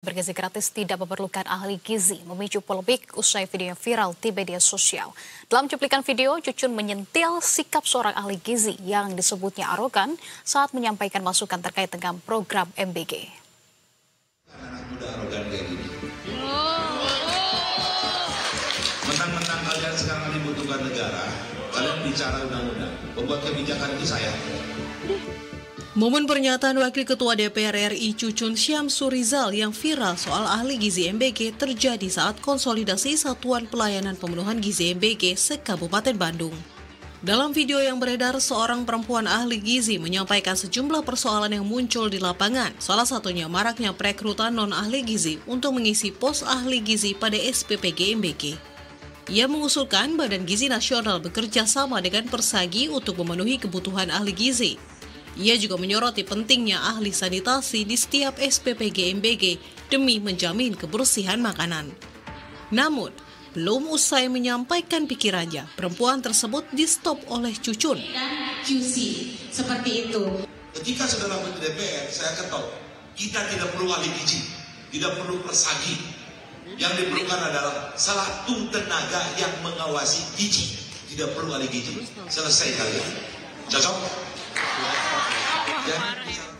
Bergizi gratis tidak memerlukan ahli gizi, memicu polemik usai video viral di media sosial. Dalam cuplikan video, Cucun menyentil sikap seorang ahli gizi yang disebutnya arogan saat menyampaikan masukan terkait dengan program MBG. Anak muda arogan kayak gini. Mentang-mentang kalian sekarang dibutuhkan negara, kalian bicara undang-undang, membuat kebijakan itu saya. Momen pernyataan Wakil Ketua DPR RI Cucun Syamsurizal yang viral soal ahli gizi MBG terjadi saat konsolidasi Satuan Pelayanan Pemenuhan Gizi MBG se-Kabupaten Bandung. Dalam video yang beredar, seorang perempuan ahli gizi menyampaikan sejumlah persoalan yang muncul di lapangan. Salah satunya maraknya perekrutan non-ahli gizi untuk mengisi pos ahli gizi pada SPPG MBG. Ia mengusulkan Badan Gizi Nasional bekerja sama dengan Persagi untuk memenuhi kebutuhan ahli gizi. Ia juga menyoroti pentingnya ahli sanitasi di setiap SPPG MBG demi menjamin kebersihan makanan. Namun, belum usai menyampaikan pikirannya, perempuan tersebut di-stop oleh Cucun. QC, seperti itu. Ketika saudara Menteri DPR, saya ketok, kita tidak perlu ahli gizi, tidak perlu Persagi. Yang diperlukan adalah satu tenaga yang mengawasi gizi. Tidak perlu ahli gizi. Selesai kalian. Cocok?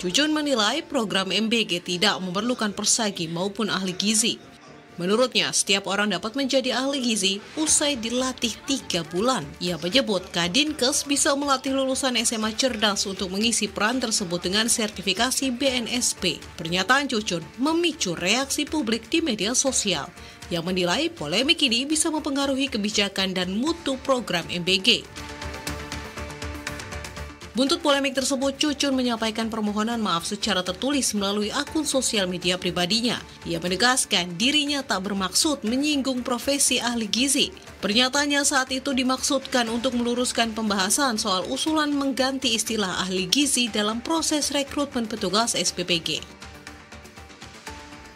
Cucun menilai program MBG tidak memerlukan Persagi maupun ahli gizi. Menurutnya, setiap orang dapat menjadi ahli gizi usai dilatih 3 bulan. Ia menyebut Kadinkes bisa melatih lulusan SMA cerdas untuk mengisi peran tersebut dengan sertifikasi BNSP. Pernyataan Cucun memicu reaksi publik di media sosial yang menilai polemik ini bisa mempengaruhi kebijakan dan mutu program MBG. Buntut polemik tersebut, Cucun menyampaikan permohonan maaf secara tertulis melalui akun sosial media pribadinya. Ia menegaskan dirinya tak bermaksud menyinggung profesi ahli gizi. Pernyataannya saat itu dimaksudkan untuk meluruskan pembahasan soal usulan mengganti istilah ahli gizi dalam proses rekrutmen petugas SPPG.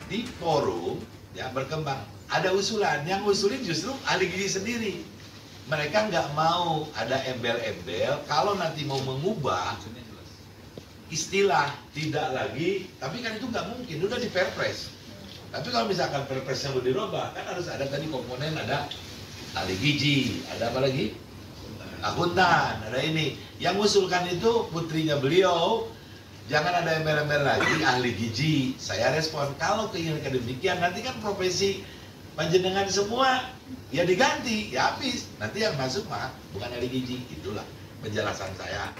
Di forum ya berkembang, ada usulan, yang usulin justru ahli gizi sendiri. Mereka nggak mau ada embel-embel, kalau nanti mau mengubah istilah tidak lagi, tapi kan itu nggak mungkin, udah di Perpres. Tapi kalau misalkan Perpresnya mau dirubah, kan harus ada tadi komponen, ada ahli gizi, ada apa lagi? Akuntan, ada ini. Yang usulkan itu putrinya beliau, jangan ada embel-embel lagi, ahli gizi. Saya respon, kalau keinginan demikian, nanti kan profesi panjenengan semua ya diganti, ya habis. Nanti yang masuk mah bukan ahli gizi. Itulah penjelasan saya.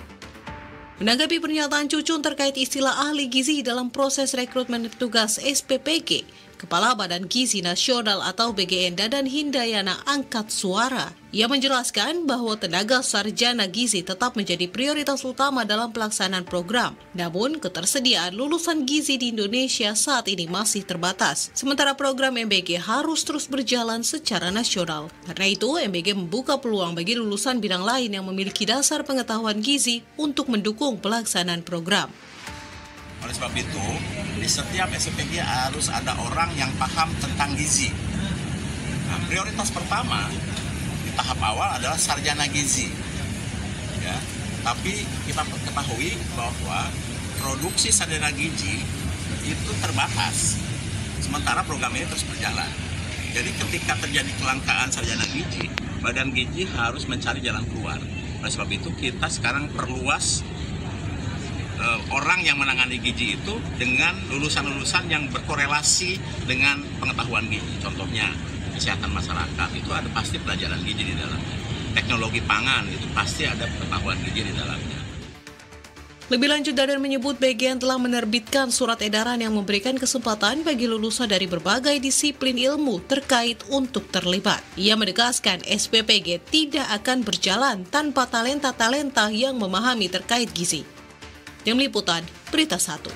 Menanggapi pernyataan Cucun terkait istilah ahli gizi dalam proses rekrutmen petugas SPPG, Kepala Badan Gizi Nasional atau BGN Dadan Hindayana angkat suara. Ia menjelaskan bahwa tenaga sarjana gizi tetap menjadi prioritas utama dalam pelaksanaan program. Namun, ketersediaan lulusan gizi di Indonesia saat ini masih terbatas. Sementara program MBG harus terus berjalan secara nasional. Karena itu, MBG membuka peluang bagi lulusan bidang lain yang memiliki dasar pengetahuan gizi untuk mendukung pelaksanaan program. Oleh sebab itu, di setiap SPPG harus ada orang yang paham tentang gizi. Nah, prioritas pertama di tahap awal adalah sarjana gizi. Ya, tapi kita ketahui bahwa produksi sarjana gizi itu terbatas. Sementara program ini terus berjalan. Jadi ketika terjadi kelangkaan sarjana gizi, Badan Gizi harus mencari jalan keluar. Oleh sebab itu kita sekarang perluas orang yang menangani gizi itu dengan lulusan-lulusan yang berkorelasi dengan pengetahuan gizi. Contohnya kesehatan masyarakat, itu ada pasti pelajaran gizi di dalamnya. Teknologi pangan, itu pasti ada pengetahuan gizi di dalamnya. Lebih lanjut, Dadan menyebut BGN telah menerbitkan surat edaran yang memberikan kesempatan bagi lulusan dari berbagai disiplin ilmu terkait untuk terlibat. Ia menegaskan SPPG tidak akan berjalan tanpa talenta-talenta yang memahami terkait gizi. Tim Liputan, Berita 1.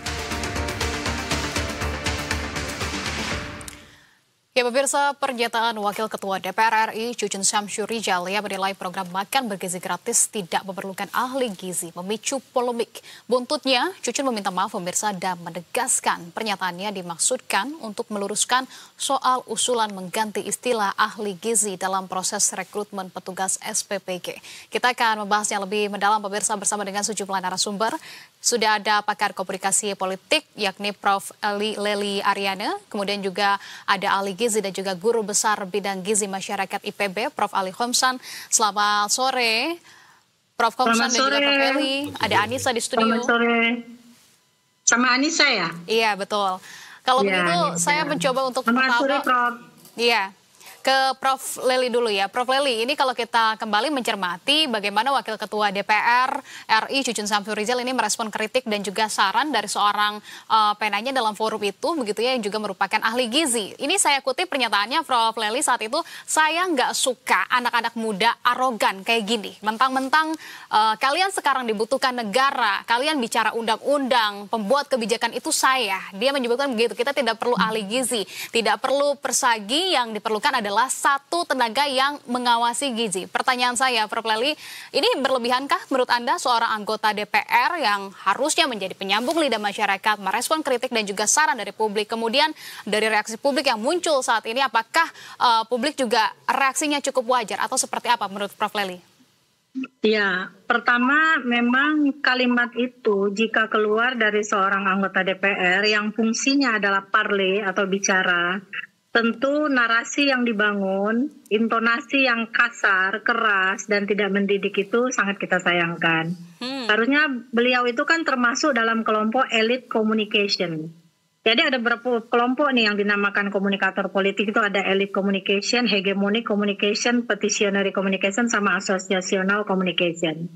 Ya pemirsa, pernyataan Wakil Ketua DPR RI Cucun Syamsurijal yang menilai program makan bergizi gratis tidak memerlukan ahli gizi memicu polemik. Buntutnya, Cucun meminta maaf pemirsa dan menegaskan pernyataannya dimaksudkan untuk meluruskan soal usulan mengganti istilah ahli gizi dalam proses rekrutmen petugas SPPG. Kita akan membahasnya lebih mendalam pemirsa bersama dengan sejumlah narasumber. Sudah ada pakar komunikasi politik yakni Prof. Lely Aryana, kemudian juga ada ahli gizi dan juga guru besar bidang gizi masyarakat IPB, Prof. Ali Khomsan. Selamat sore, Prof. Khomsan dan juga Prof. Lely. Ada Anissa di studio. Selamat sore. Sama Anissa ya? Iya, betul. Kalau begitu, saya mencoba untuk Selamat sore, Prof. Iya. Ke Prof. Lely dulu ya. Prof. Lely, ini kalau kita kembali mencermati bagaimana Wakil Ketua DPR RI Cucun Syamsurijal ini merespon kritik dan juga saran dari seorang penanya dalam forum itu, begitu ya, yang juga merupakan ahli gizi. Ini saya kutip pernyataannya Prof. Lely saat itu, saya nggak suka anak-anak muda arogan kayak gini. Mentang-mentang kalian sekarang dibutuhkan negara, kalian bicara undang-undang, pembuat kebijakan itu saya. Dia menyebutkan begitu, kita tidak perlu ahli gizi, tidak perlu persagi, yang diperlukan adalah satu tenaga yang mengawasi gizi. Pertanyaan saya, Prof. Lely, ini berlebihankah menurut Anda seorang anggota DPR yang harusnya menjadi penyambung lidah masyarakat, merespon kritik dan juga saran dari publik, kemudian dari reaksi publik yang muncul saat ini, apakah publik juga reaksinya cukup wajar atau seperti apa menurut Prof. Lely? Ya, pertama memang kalimat itu jika keluar dari seorang anggota DPR yang fungsinya adalah parle atau bicara, tentu narasi yang dibangun, intonasi yang kasar, keras, dan tidak mendidik itu sangat kita sayangkan. Harusnya beliau itu kan termasuk dalam kelompok elite communication. Jadi ada beberapa kelompok nih yang dinamakan komunikator politik itu, ada elite communication, hegemonic communication, petitionary communication, sama associational communication.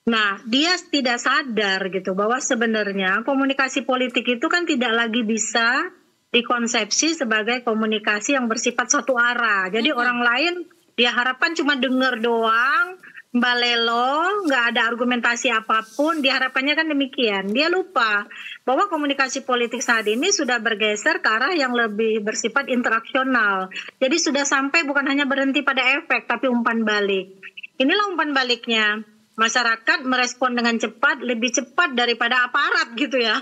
Nah, dia tidak sadar gitu bahwa sebenarnya komunikasi politik itu kan tidak lagi bisa dikonsepsi sebagai komunikasi yang bersifat satu arah. Jadi orang lain dia harapkan cuma dengar doang, balelo, nggak ada argumentasi apapun, diharapkannya kan demikian. Dia lupa bahwa komunikasi politik saat ini sudah bergeser ke arah yang lebih bersifat interaksional. Jadi sudah sampai bukan hanya berhenti pada efek, tapi umpan balik. Inilah umpan baliknya. Masyarakat merespon dengan cepat, lebih cepat daripada aparat gitu ya.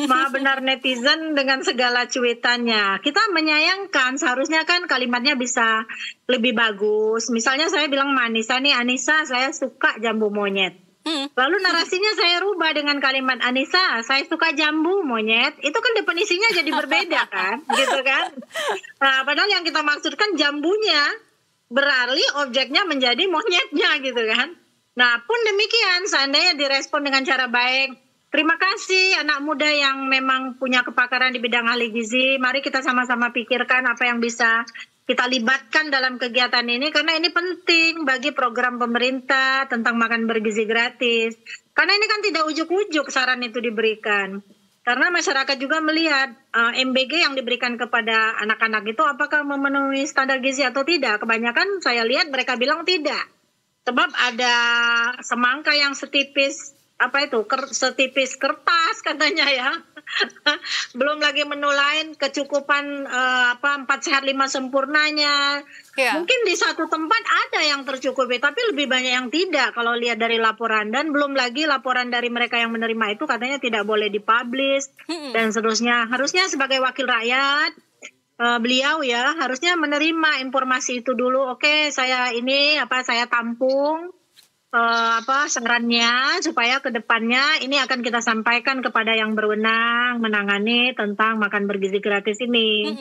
Maha benar netizen dengan segala cuitannya. Kita menyayangkan, seharusnya kan kalimatnya bisa lebih bagus. Misalnya saya bilang sama Anissa nih, Anissa saya suka jambu monyet. Lalu narasinya saya rubah dengan kalimat Anissa, saya suka jambu monyet. Itu kan definisinya jadi berbeda kan, gitu kan. Nah, padahal yang kita maksudkan jambunya, beralih objeknya menjadi monyetnya gitu kan. Nah, pun demikian, seandainya direspon dengan cara baik, terima kasih anak muda yang memang punya kepakaran di bidang ahli gizi, mari kita sama-sama pikirkan apa yang bisa kita libatkan dalam kegiatan ini, karena ini penting bagi program pemerintah tentang makan bergizi gratis. Karena ini kan tidak ujuk-ujuk saran itu diberikan. Karena masyarakat juga melihat MBG yang diberikan kepada anak-anak itu apakah memenuhi standar gizi atau tidak. Kebanyakan saya lihat mereka bilang tidak. Sebab ada semangka yang setipis setipis kertas katanya ya. Belum lagi menu lain, kecukupan 4 sehat 5 sempurnanya. Yeah. Mungkin di satu tempat ada yang tercukupi, tapi lebih banyak yang tidak kalau lihat dari laporan. Dan belum lagi laporan dari mereka yang menerima itu katanya tidak boleh dipublish dan seterusnya. Harusnya sebagai wakil rakyat, beliau ya harusnya menerima informasi itu dulu. Oke, saya tampung sarannya supaya ke depannya ini akan kita sampaikan kepada yang berwenang menangani tentang makan bergizi gratis ini.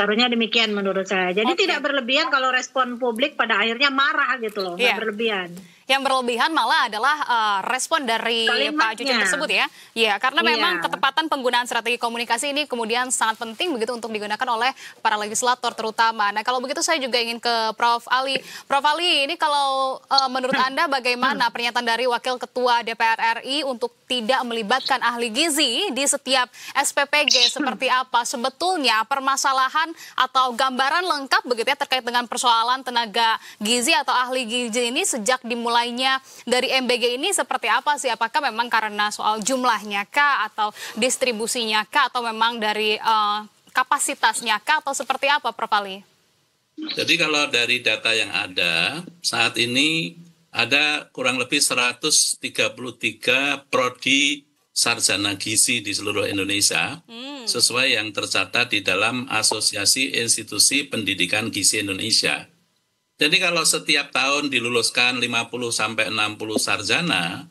Harusnya demikian menurut saya. Jadi tidak berlebihan kalau respon publik pada akhirnya marah gitu loh, nggak berlebihan. Yang berlebihan malah adalah respon dari Pak Cucun tersebut ya. Ya, karena memang ketepatan penggunaan strategi komunikasi ini kemudian sangat penting begitu untuk digunakan oleh para legislator terutama. Nah, kalau begitu saya juga ingin ke Prof. Ali. Prof. Ali, ini kalau menurut Anda bagaimana pernyataan dari Wakil Ketua DPR RI untuk tidak melibatkan ahli gizi di setiap SPPG seperti apa? Sebetulnya permasalahan atau gambaran lengkap begitu ya terkait dengan persoalan tenaga gizi atau ahli gizi ini sejak dimulainya dari MBG ini seperti apa sih? Apakah memang karena soal jumlahnya kah atau distribusinya kah atau memang dari kapasitasnya kah atau seperti apa, Prof. Ali? Jadi kalau dari data yang ada, saat ini ada kurang lebih 133 prodi sarjana gizi di seluruh Indonesia, sesuai yang tercatat di dalam Asosiasi Institusi Pendidikan Gizi Indonesia. Jadi kalau setiap tahun diluluskan 50-60 sarjana,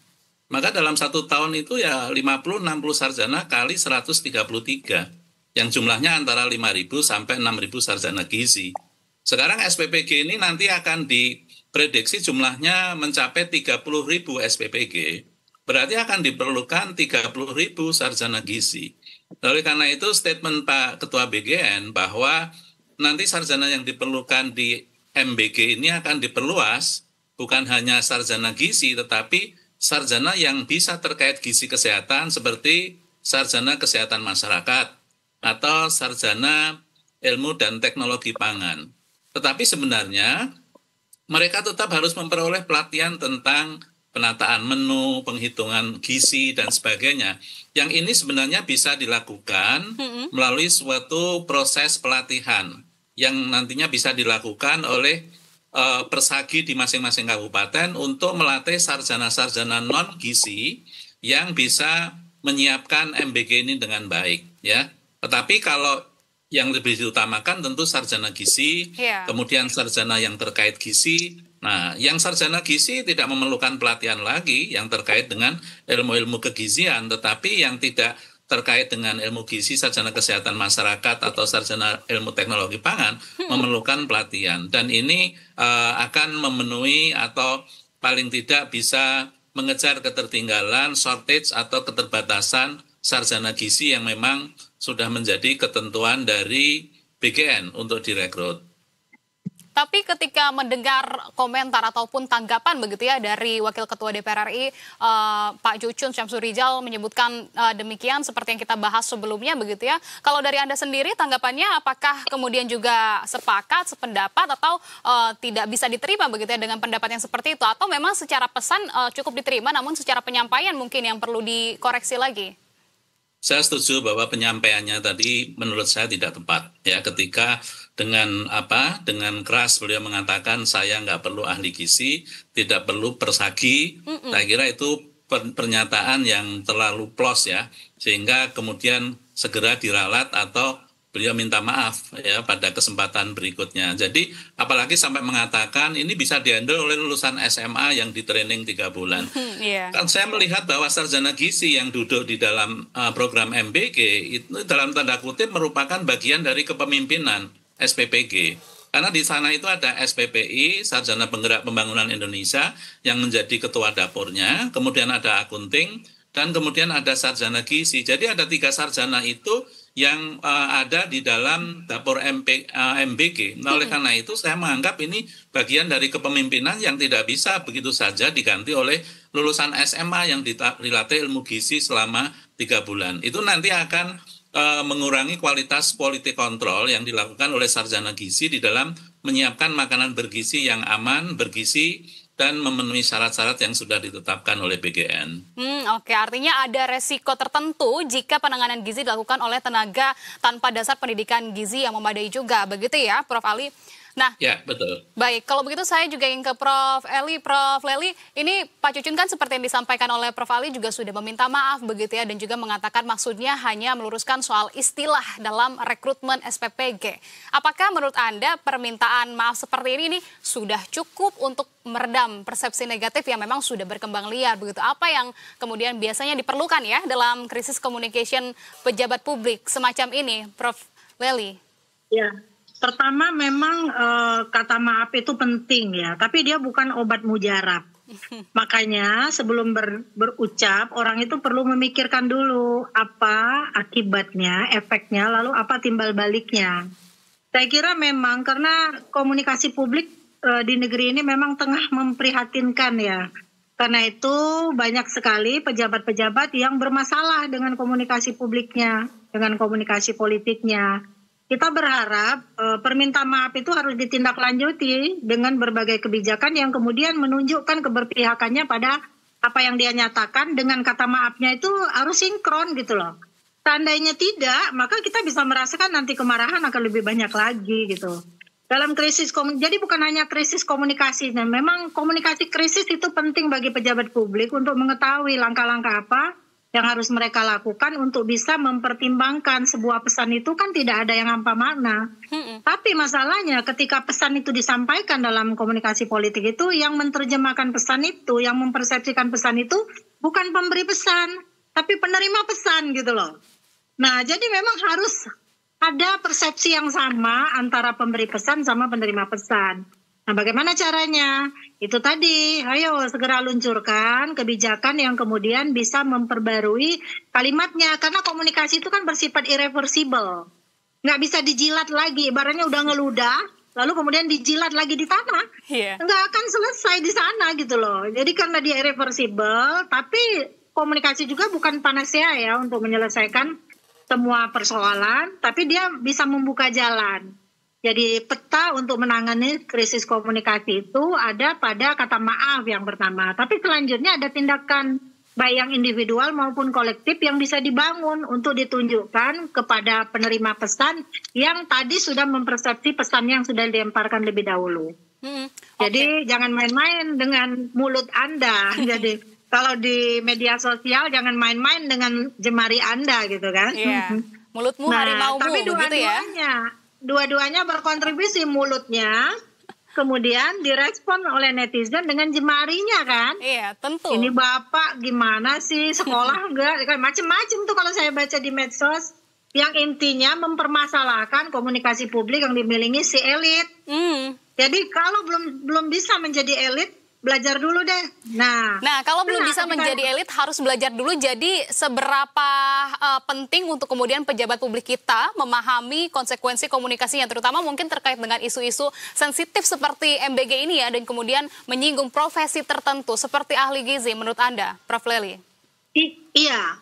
maka dalam satu tahun itu ya 50-60 sarjana kali 133, yang jumlahnya antara 5.000 sampai 6.000 sarjana gizi. Sekarang SPPG ini nanti akan diprediksi jumlahnya mencapai 30.000 SPPG, berarti akan diperlukan 30.000 sarjana gizi. Oleh karena itu statement Pak Ketua BGN bahwa nanti sarjana yang diperlukan di MBG ini akan diperluas, bukan hanya sarjana gizi, tetapi sarjana yang bisa terkait gizi kesehatan seperti sarjana kesehatan masyarakat atau sarjana ilmu dan teknologi pangan. Tetapi sebenarnya mereka tetap harus memperoleh pelatihan tentang penataan menu, penghitungan gizi, dan sebagainya. Yang ini sebenarnya bisa dilakukan melalui suatu proses pelatihan yang nantinya bisa dilakukan oleh persagi di masing-masing kabupaten untuk melatih sarjana-sarjana non-gizi yang bisa menyiapkan MBG ini dengan baik, ya. Tetapi kalau yang lebih diutamakan tentu sarjana gizi, kemudian sarjana yang terkait gizi. Nah, yang sarjana gizi tidak memerlukan pelatihan lagi yang terkait dengan ilmu-ilmu kegizian, tetapi yang tidak terkait dengan ilmu gizi, sarjana kesehatan masyarakat atau sarjana ilmu teknologi pangan memerlukan pelatihan. Dan ini akan memenuhi atau paling tidak bisa mengejar ketertinggalan, shortage atau keterbatasan sarjana gizi yang memang sudah menjadi ketentuan dari BGN untuk direkrut. Tapi ketika mendengar komentar ataupun tanggapan begitu ya dari Wakil Ketua DPR RI Pak Cucun Syamsurizal menyebutkan demikian seperti yang kita bahas sebelumnya begitu ya. Kalau dari Anda sendiri tanggapannya apakah kemudian juga sepakat, sependapat atau tidak bisa diterima begitu ya dengan pendapat yang seperti itu, atau memang secara pesan cukup diterima namun secara penyampaian mungkin yang perlu dikoreksi lagi? Saya setuju bahwa penyampaiannya tadi menurut saya tidak tepat ya, ketika dengan keras beliau mengatakan saya nggak perlu ahli gizi, tidak perlu persagi. Saya kira itu pernyataan yang terlalu plos ya, sehingga kemudian segera diralat atau beliau minta maaf ya pada kesempatan berikutnya. Jadi apalagi sampai mengatakan ini bisa dihandle oleh lulusan SMA yang di training 3 bulan. Kan saya melihat bahwa sarjana gizi yang duduk di dalam program MBG itu dalam tanda kutip merupakan bagian dari kepemimpinan SPPG. Karena di sana itu ada SPPI, Sarjana Penggerak Pembangunan Indonesia, yang menjadi ketua dapurnya, kemudian ada akunting, dan kemudian ada sarjana gizi. Jadi ada 3 sarjana itu yang ada di dalam dapur MBG. Nah, oleh karena itu saya menganggap ini bagian dari kepemimpinan yang tidak bisa begitu saja diganti oleh lulusan SMA yang dilatih ilmu gizi selama 3 bulan. Itu nanti akan mengurangi kualitas quality control yang dilakukan oleh sarjana gizi di dalam menyiapkan makanan bergizi yang aman, bergizi, dan memenuhi syarat-syarat yang sudah ditetapkan oleh BGN. Oke, artinya ada resiko tertentu jika penanganan gizi dilakukan oleh tenaga tanpa dasar pendidikan gizi yang memadai juga, begitu ya, Prof. Ali? Nah, ya, betul. Baik, kalau begitu saya juga ingin ke Prof. Eli. Prof. Leli, ini Pak Cucun kan seperti yang disampaikan oleh Prof. Ali juga sudah meminta maaf begitu ya, dan juga mengatakan maksudnya hanya meluruskan soal istilah dalam rekrutmen SPPG. Apakah menurut Anda permintaan maaf seperti ini sudah cukup untuk meredam persepsi negatif yang memang sudah berkembang liar begitu? Apa yang kemudian biasanya diperlukan ya dalam krisis communication pejabat publik semacam ini, Prof. Leli? Ya. Pertama memang kata maaf itu penting ya, tapi dia bukan obat mujarab. Makanya sebelum berucap, orang itu perlu memikirkan dulu apa akibatnya, efeknya, lalu apa timbal baliknya. Saya kira memang karena komunikasi publik di negeri ini memang tengah memprihatinkan ya. Karena itu banyak sekali pejabat-pejabat yang bermasalah dengan komunikasi publiknya, dengan komunikasi politiknya. Kita berharap permintaan maaf itu harus ditindaklanjuti dengan berbagai kebijakan yang kemudian menunjukkan keberpihakannya pada apa yang dia nyatakan dengan kata maafnya itu harus sinkron gitu loh. Seandainya tidak, maka kita bisa merasakan nanti kemarahan akan lebih banyak lagi gitu. Dalam krisis jadi bukan hanya krisis komunikasi, dan memang komunikasi krisis itu penting bagi pejabat publik untuk mengetahui langkah-langkah apa yang harus mereka lakukan untuk bisa mempertimbangkan sebuah pesan itu kan tidak ada yang hampa makna. Tapi masalahnya ketika pesan itu disampaikan dalam komunikasi politik itu, yang menerjemahkan pesan itu, yang mempersepsikan pesan itu bukan pemberi pesan, tapi penerima pesan gitu loh. Nah, jadi memang harus ada persepsi yang sama antara pemberi pesan sama penerima pesan. Nah, bagaimana caranya? Itu tadi, ayo segera luncurkan kebijakan yang kemudian bisa memperbarui kalimatnya. Karena komunikasi itu kan bersifat irreversible. Nggak bisa dijilat lagi, ibaratnya udah ngeludah, lalu kemudian dijilat lagi di tanah. Nggak akan selesai di sana gitu loh. Jadi karena dia irreversible, tapi komunikasi juga bukan panacea ya untuk menyelesaikan semua persoalan, tapi dia bisa membuka jalan. Jadi peta untuk menangani krisis komunikasi itu ada pada kata maaf yang pertama. Tapi selanjutnya ada tindakan baik yang individual maupun kolektif yang bisa dibangun untuk ditunjukkan kepada penerima pesan yang tadi sudah mempersepsi pesan yang sudah dilemparkan lebih dahulu. Jadi jangan main-main dengan mulut Anda. Jadi kalau di media sosial jangan main-main dengan jemari Anda gitu kan. Mulutmu harimaumu tapi begitu ya. Dua-duanya berkontribusi, mulutnya kemudian direspon oleh netizen dengan jemarinya kan. Iya, tentu. Ini Bapak gimana sih, sekolah enggak? Macam-macam tuh kalau saya baca di medsos. Yang intinya mempermasalahkan komunikasi publik yang dimiliki si elit. Jadi kalau belum bisa menjadi elit, belajar dulu deh. Nah kalau belum bisa menjadi elit harus belajar dulu. Jadi seberapa penting untuk kemudian pejabat publik kita memahami konsekuensi komunikasinya, terutama mungkin terkait dengan isu-isu sensitif seperti MBG ini ya, dan kemudian menyinggung profesi tertentu seperti ahli gizi menurut Anda, Prof. Lely? Iya.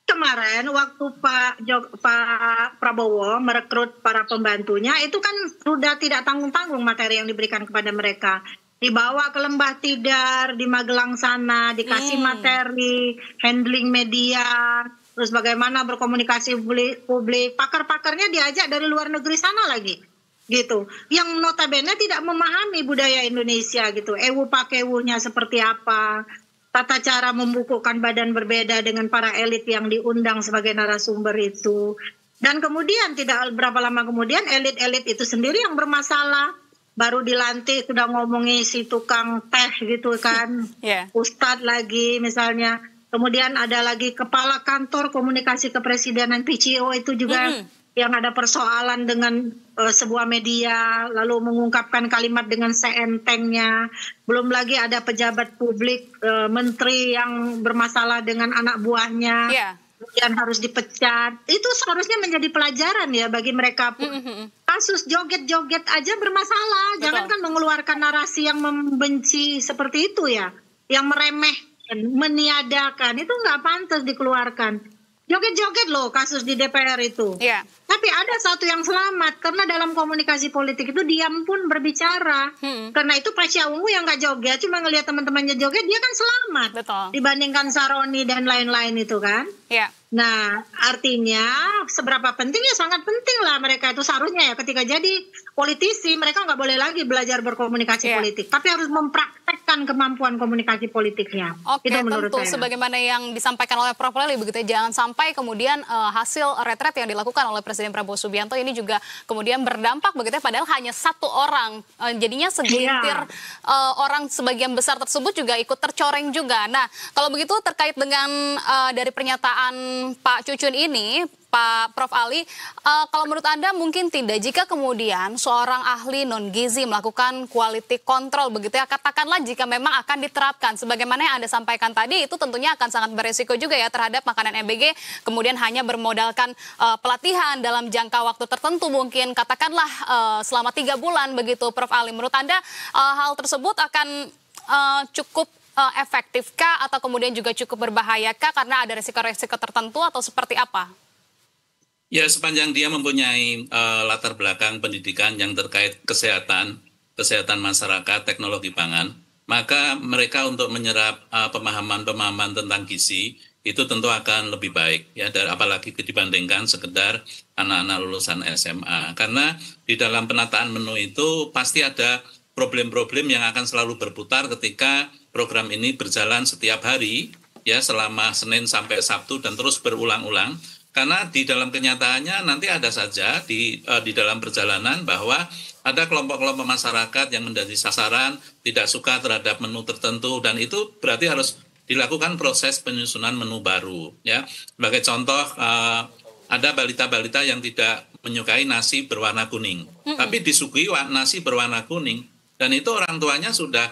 Kemarin waktu Pak Prabowo merekrut para pembantunya, itu kan sudah tidak tanggung-tanggung materi yang diberikan kepada mereka. Dibawa ke Lembah Tidar, di Magelang sana, dikasih materi, handling media, terus bagaimana berkomunikasi publik. Pakar-pakarnya diajak dari luar negeri sana lagi, gitu. Yang notabene tidak memahami budaya Indonesia, gitu. Ewu pakewuhnya seperti apa, tata cara membukukan badan berbeda dengan para elit yang diundang sebagai narasumber itu. Dan kemudian tidak berapa lama kemudian elit-elit itu sendiri yang bermasalah. Baru dilantik sudah ngomongin si tukang teh gitu kan, Ustadz lagi misalnya. Kemudian ada lagi kepala kantor komunikasi kepresidenan PCO itu juga yang ada persoalan dengan sebuah media, lalu mengungkapkan kalimat dengan seentengnya. Belum lagi ada pejabat publik, menteri yang bermasalah dengan anak buahnya. Kemudian harus dipecat. Itu seharusnya menjadi pelajaran ya bagi mereka. Kasus joget-joget aja bermasalah. Jangankan mengeluarkan narasi yang membenci seperti itu ya. Yang meremehkan, meniadakan. Itu nggak pantas dikeluarkan. Joget-joget loh kasus di DPR itu. Tapi ada satu yang selamat. Karena dalam komunikasi politik itu diam pun berbicara. Karena itu Pasha Ungu yang nggak joget, cuma ngelihat teman-temannya joget, dia kan selamat. Dibandingkan Saroni dan lain-lain itu kan. Nah, artinya seberapa penting ya, sangat penting lah mereka itu seharusnya ya ketika jadi politisi mereka nggak boleh lagi belajar berkomunikasi politik, tapi harus mempraktekkan kemampuan komunikasi politiknya. Itu menurut tentu saya. Sebagaimana yang disampaikan oleh Prof. Lely begitu ya, jangan sampai kemudian hasil retret yang dilakukan oleh Presiden Prabowo Subianto ini juga kemudian berdampak begitu ya, padahal hanya satu orang, jadinya segelintir orang sebagian besar tersebut juga ikut tercoreng juga. Nah, kalau begitu terkait dengan dari pernyataan Pak Cucun ini, Pak Prof. Ali, kalau menurut Anda mungkin tidak jika kemudian seorang ahli non-gizi melakukan quality control begitu ya, katakanlah jika memang akan diterapkan sebagaimana yang Anda sampaikan tadi, itu tentunya akan sangat beresiko juga ya terhadap makanan MBG, kemudian hanya bermodalkan pelatihan dalam jangka waktu tertentu, mungkin katakanlah selama 3 bulan begitu, Prof. Ali. Menurut Anda hal tersebut akan cukup efektifkah atau kemudian juga cukup berbahayakah karena ada resiko-resiko tertentu atau seperti apa? Ya, sepanjang dia mempunyai latar belakang pendidikan yang terkait kesehatan masyarakat, teknologi pangan, maka mereka untuk menyerap pemahaman-pemahaman tentang gizi itu tentu akan lebih baik ya, apalagi dibandingkan sekedar anak-anak lulusan SMA. Karena di dalam penataan menu itu pasti ada problem-problem yang akan selalu berputar ketika program ini berjalan setiap hari ya, selama Senin sampai Sabtu dan terus berulang-ulang. Karena di dalam kenyataannya nanti ada saja di dalam perjalanan bahwa ada kelompok-kelompok masyarakat yang menjadi sasaran, tidak suka terhadap menu tertentu, dan itu berarti harus dilakukan proses penyusunan menu baru ya. Sebagai contoh, ada balita-balita yang tidak menyukai nasi berwarna kuning, tapi disuguhi nasi berwarna kuning, dan itu orang tuanya sudah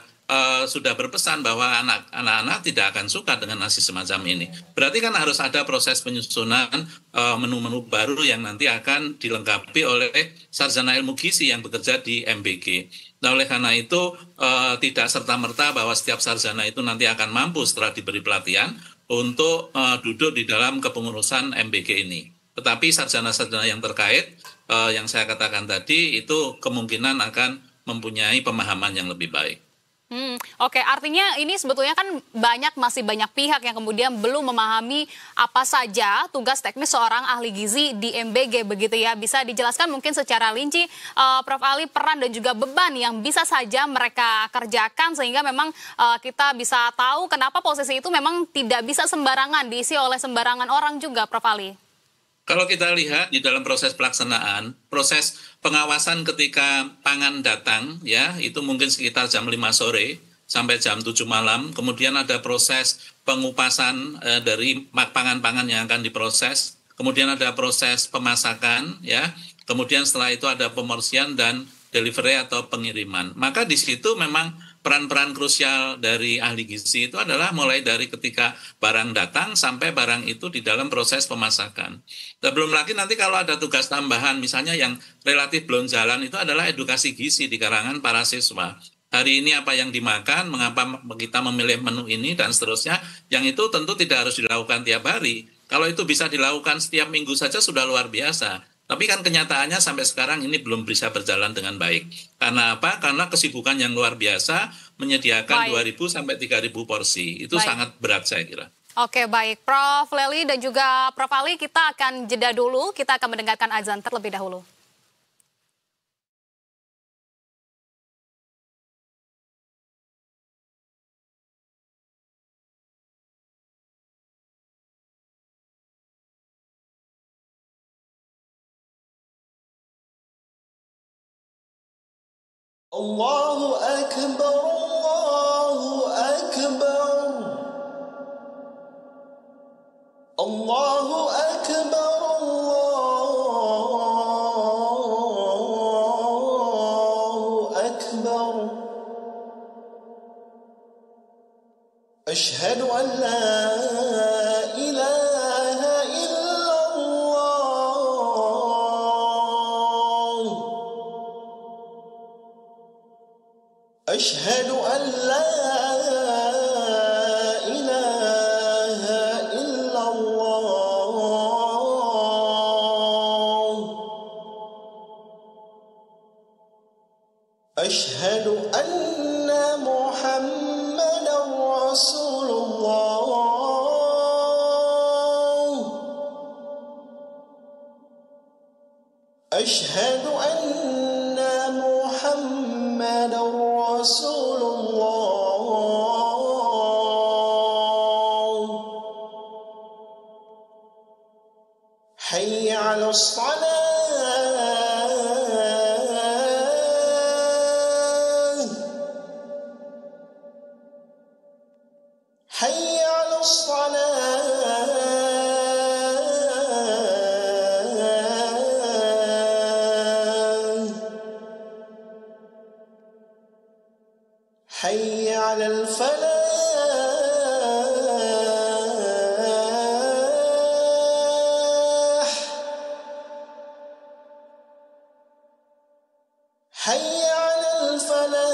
berpesan bahwa anak-anak tidak akan suka dengan nasi semacam ini. Berarti kan harus ada proses penyusunan menu-menu baru yang nanti akan dilengkapi oleh sarjana ilmu gizi yang bekerja di MBG. Nah, oleh karena itu tidak serta-merta bahwa setiap sarjana itu nanti akan mampu setelah diberi pelatihan untuk duduk di dalam kepengurusan MBG ini. Tetapi sarjana-sarjana yang terkait yang saya katakan tadi itu kemungkinan akan mempunyai pemahaman yang lebih baik. Oke, artinya ini sebetulnya kan masih banyak pihak yang kemudian belum memahami apa saja tugas teknis seorang ahli gizi di MBG begitu ya. Bisa dijelaskan mungkin secara rinci, Prof. Ali, peran dan juga beban yang bisa saja mereka kerjakan sehingga memang kita bisa tahu kenapa posisi itu memang tidak bisa sembarangan diisi oleh sembarangan orang juga, Prof. Ali. Kalau kita lihat di dalam proses pelaksanaan, proses pengawasan ketika pangan datang, ya itu mungkin sekitar jam 5 sore sampai jam 7 malam. Kemudian ada proses pengupasan dari pangan-pangan yang akan diproses. Kemudian ada proses pemasakan, ya. Kemudian setelah itu ada pemorsian dan delivery atau pengiriman. Maka di situ memang peran-peran krusial dari ahli gizi itu adalah mulai dari ketika barang datang sampai barang itu di dalam proses pemasakan. Dan belum lagi nanti kalau ada tugas tambahan, misalnya yang relatif belum jalan itu adalah edukasi gizi di kalangan para siswa. Hari ini apa yang dimakan, mengapa kita memilih menu ini, dan seterusnya, yang itu tentu tidak harus dilakukan tiap hari. Kalau itu bisa dilakukan setiap minggu saja sudah luar biasa. Tapi kan kenyataannya sampai sekarang ini belum bisa berjalan dengan baik. Karena apa? Karena kesibukan yang luar biasa menyediakan 2.000 sampai 3.000 porsi. Itu sangat berat saya kira. Oke, baik. Prof. Lely dan juga Prof. Ali, kita akan jeda dulu. Kita akan mendengarkan azan terlebih dahulu. Allahu Akbar, Allahu Akbar, Allahu Akbar, Allahu Akbar. Ashhadu an la ilaha illallah. Ashhadu an la ilaha illallah. Ashhadu anna Muhammadan Rasulullah. Ashhadu anna Muhammadan Rasulullah. Hayya 'alas salah. Hayya 'alas salah. Hayya 'alal falah. Hayya 'alal falah.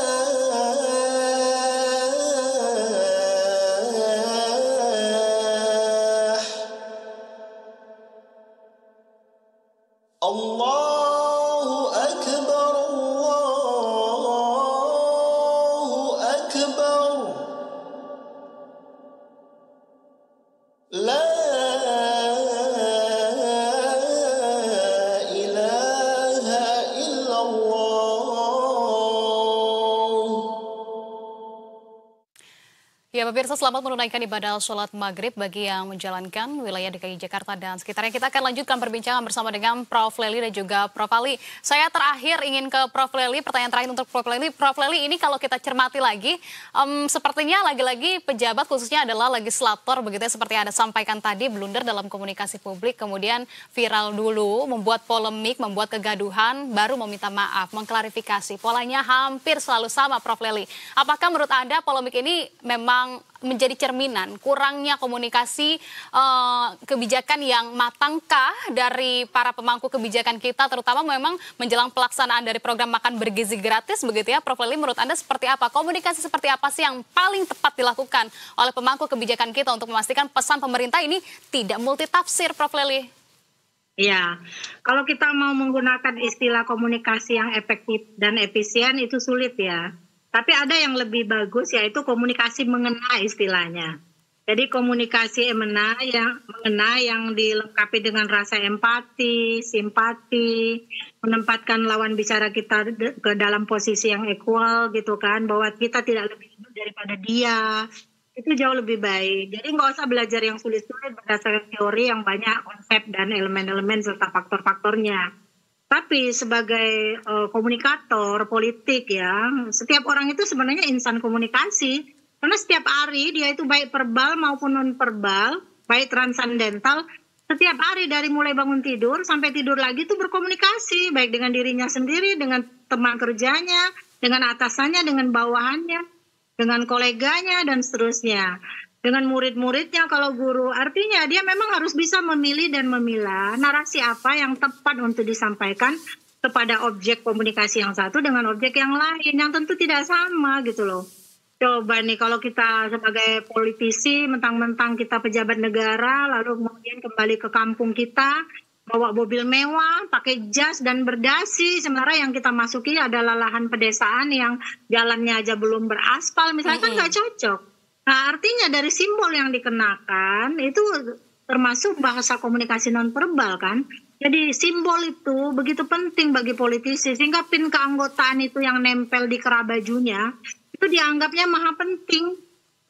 Allahu Akbar, Allahu Akbar. La Ya, pemirsa, selamat menunaikan ibadah sholat maghrib bagi yang menjalankan wilayah DKI Jakarta dan sekitarnya. Kita akan lanjutkan perbincangan bersama dengan Prof. Lely dan juga Prof. Ali. Saya terakhir ingin ke Prof. Lely, pertanyaan terakhir untuk Prof. Lely. Prof. Lely, ini kalau kita cermati lagi, sepertinya lagi-lagi pejabat khususnya adalah legislator, begitu ya, seperti yang Anda sampaikan tadi, blunder dalam komunikasi publik, kemudian viral dulu, membuat polemik, membuat kegaduhan, baru meminta maaf, mengklarifikasi. Polanya hampir selalu sama, Prof. Lely. Apakah menurut Anda polemik ini memang menjadi cerminan kurangnya komunikasi kebijakan yang matangkah dari para pemangku kebijakan kita, terutama memang menjelang pelaksanaan dari program makan bergizi gratis, begitu ya, Prof. Lely, menurut Anda seperti apa? Komunikasi seperti apa sih yang paling tepat dilakukan oleh pemangku kebijakan kita untuk memastikan pesan pemerintah ini tidak multitafsir, Prof. Lely? Ya, kalau kita mau menggunakan istilah komunikasi yang efektif dan efisien itu sulit ya. Tapi ada yang lebih bagus, yaitu komunikasi mengena istilahnya. Jadi komunikasi mengena yang dilengkapi dengan rasa empati, simpati, menempatkan lawan bicara kita ke dalam posisi yang equal gitu kan, bahwa kita tidak lebih daripada dia. Itu jauh lebih baik. Jadi nggak usah belajar yang sulit-sulit berdasarkan teori yang banyak konsep dan elemen-elemen serta faktor-faktornya. Tapi sebagai komunikator politik ya, setiap orang itu sebenarnya insan komunikasi. Karena setiap hari dia itu baik verbal maupun non-verbal, baik transandental, setiap hari dari mulai bangun tidur sampai tidur lagi itu berkomunikasi. Baik dengan dirinya sendiri, dengan teman kerjanya, dengan atasannya, dengan bawahannya, dengan koleganya, dan seterusnya. Dengan murid-muridnya kalau guru, artinya dia memang harus bisa memilih dan memilah narasi apa yang tepat untuk disampaikan kepada objek komunikasi yang satu dengan objek yang lain yang tentu tidak sama gitu loh. Coba nih kalau kita sebagai politisi mentang-mentang kita pejabat negara lalu kemudian kembali ke kampung kita bawa mobil mewah, pakai jas dan berdasi, sementara yang kita masuki adalah lahan pedesaan yang jalannya aja belum beraspal misalnya, kan nggak cocok. Nah, artinya dari simbol yang dikenakan itu termasuk bahasa komunikasi nonverbal kan. Jadi simbol itu begitu penting bagi politisi sehingga pin keanggotaan itu yang nempel di kerah bajunya itu dianggapnya maha penting.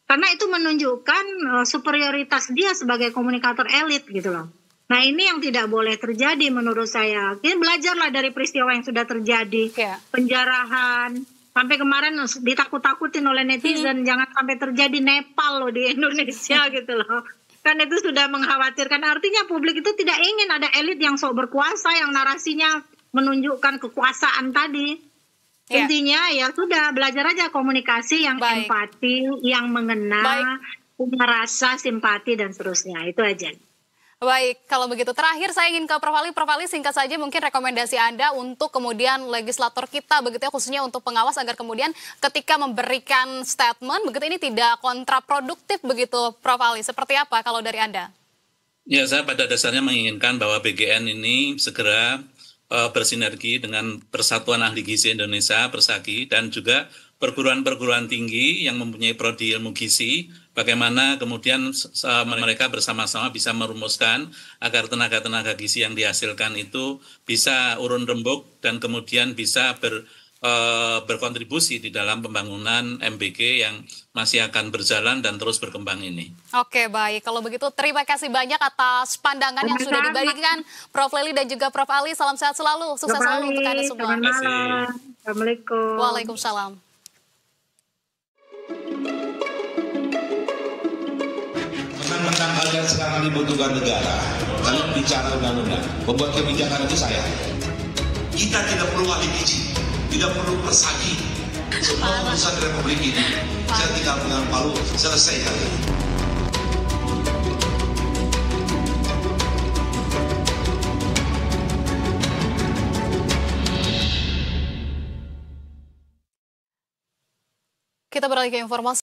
Karena itu menunjukkan superioritas dia sebagai komunikator elit gitu loh. Nah, ini yang tidak boleh terjadi menurut saya. Kita belajarlah dari peristiwa yang sudah terjadi. Penjarahan. Sampai kemarin ditakut-takutin oleh netizen, jangan sampai terjadi Nepal loh di Indonesia gitu loh. Kan itu sudah mengkhawatirkan, artinya publik itu tidak ingin ada elit yang sok berkuasa, yang narasinya menunjukkan kekuasaan tadi. Intinya ya sudah, belajar aja komunikasi yang empati, yang mengena, punya rasa, simpati, dan seterusnya. Itu aja. Baik, kalau begitu terakhir saya ingin ke Prof. Ali. Prof. Ali, singkat saja mungkin rekomendasi Anda untuk kemudian legislator kita begitu ya, khususnya untuk pengawas agar kemudian ketika memberikan statement begitu ini tidak kontraproduktif begitu, Prof. Ali. Seperti apa kalau dari Anda? Ya, saya pada dasarnya menginginkan bahwa BGN ini segera bersinergi dengan Persatuan Ahli Gizi Indonesia, Persagi, dan juga perguruan-perguruan tinggi yang mempunyai prodi ilmu gizi, bagaimana kemudian mereka bersama-sama bisa merumuskan agar tenaga-tenaga gizi yang dihasilkan itu bisa urun rembuk dan kemudian bisa berkontribusi di dalam pembangunan MBG yang masih akan berjalan dan terus berkembang ini. Oke, baik. Kalau begitu terima kasih banyak atas pandangan yang sudah dibagikan Prof. Lely dan juga Prof. Ali. Salam sehat selalu, sukses selalu untuk Anda semua. Terima kasih. Assalamualaikum. Waalaikumsalam. Menang kalian sekarang dibutuhkan negara, kalian bicara undang-undang, membuat kebijakan itu saya. Kita tidak perlu ahli gizi, tidak perlu persagi. Semua urusan Republik ini, saya tinggal dengan Palu, selesai kali ini. Kita beralih ke informasi.